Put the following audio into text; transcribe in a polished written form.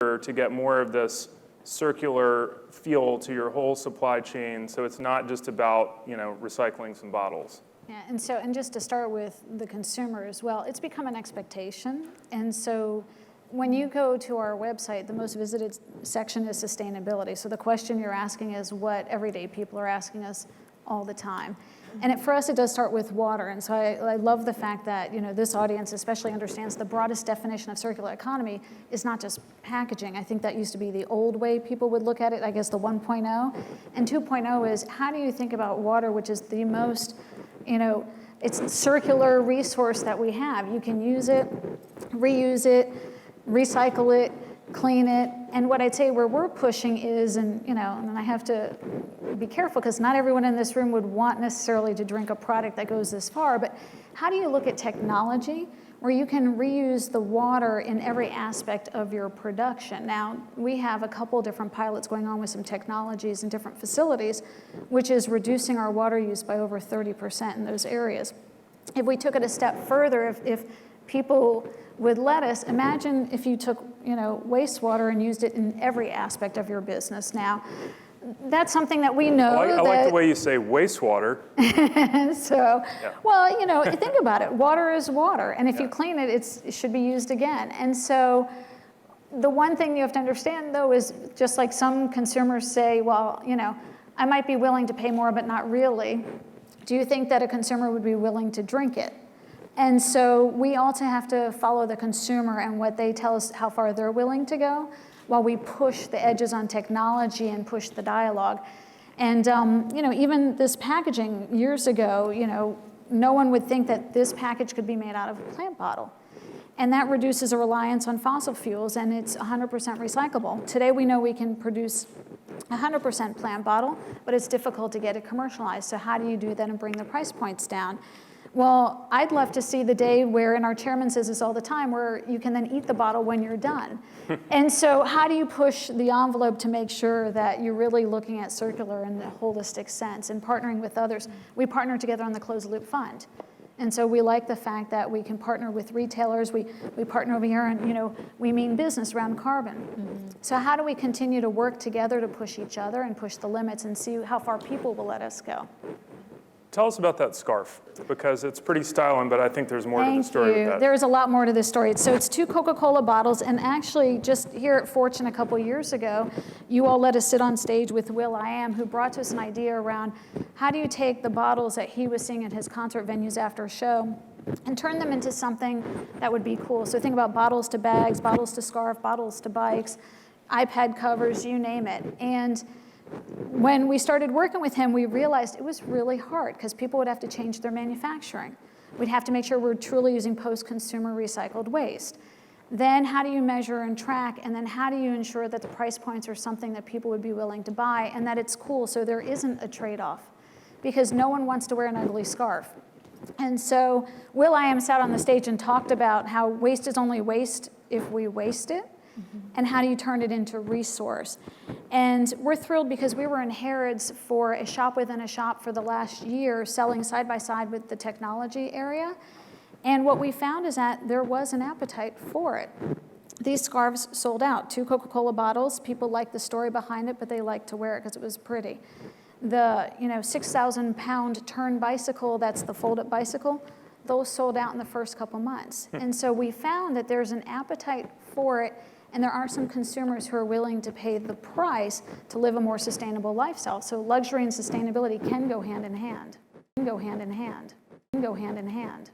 to get more of this circular feel to your whole supply chain, so it's not just about, recycling some bottles. Yeah, and just to start with the consumer as well, it's become an expectation. And so when you go to our website, the most visited section is sustainability. So the question you're asking is what everyday people are asking us all the time. And for us, it does start with water. And so I love the fact that this audience especially understands the broadest definition of circular economy is not just packaging. I think that used to be the old way people would look at it, I guess the 1.0. And 2.0 is how do you think about water, which is the most, it's a circular resource that we have. You can use it, reuse it, recycle it, clean it. And what I'd say where we're pushing is, and I have to be careful because not everyone in this room would want necessarily to drink a product that goes this far, but how do you look at technology where you can reuse the water in every aspect of your production? Now, we have a couple different pilots going on with some technologies in different facilities, which is reducing our water use by over 30% in those areas. If we took it a step further, if people would let us, imagine if you took wastewater and used it in every aspect of your business. Now, that's something that we know. I like the way you say wastewater. Well, think about it. Water is water, and if you clean it, it should be used again. And so the one thing you have to understand, though, is just like some consumers say, well, I might be willing to pay more, but not really. Do you think that a consumer would be willing to drink it? And so we also have to follow the consumer and what they tell us how far they're willing to go while we push the edges on technology and push the dialogue. And even this packaging years ago, no one would think that this package could be made out of a plant bottle. And that reduces a reliance on fossil fuels, and it's 100% recyclable. Today we know we can produce 100% plant bottle, but it's difficult to get it commercialized. So how do you do that and bring the price points down? Well, I'd love to see the day where, and our chairman says this all the time, where you can then eat the bottle when you're done. And so how do you push the envelope to make sure that you're really looking at circular in the holistic sense and partnering with others? We partner together on the Closed Loop Fund. And so we like the fact that we can partner with retailers. We partner over here and we mean business around carbon. Mm-hmm. So how do we continue to work together to push each other and push the limits and see how far people will let us go? Tell us about that scarf, because it's pretty styling, but I think there's more to the story with that. There's a lot more to this story. So it's 2 Coca-Cola bottles, and actually just here at Fortune a couple years ago, you all let us sit on stage with will.i.am, who brought to us an idea around how do you take the bottles that he was seeing at his concert venues after a show and turn them into something that would be cool. So think about bottles to bags, bottles to scarf, bottles to bikes, iPad covers, you name it. And when we started working with him, we realized it was really hard because people would have to change their manufacturing. We'd have to make sure we're truly using post-consumer recycled waste. Then how do you measure and track, and then how do you ensure that the price points are something that people would be willing to buy and that it's cool so there isn't a trade-off? Because no one wants to wear an ugly scarf. And so will.i.am sat on the stage and talked about how waste is only waste if we waste it. Mm-hmm. And how do you turn it into resource? And we're thrilled because we were in Harrods for a shop within a shop for the last year, selling side by side with the technology area. And what we found is that there was an appetite for it. These scarves sold out. 2 Coca-Cola bottles. People liked the story behind it, but they liked to wear it because it was pretty. The 6,000-pound turn bicycle, that's the fold-up bicycle, those sold out in the first couple months. And so we found that there's an appetite for it. And there are some consumers who are willing to pay the price to live a more sustainable lifestyle. So luxury and sustainability can go hand in hand. Can go hand in hand. Can go hand in hand.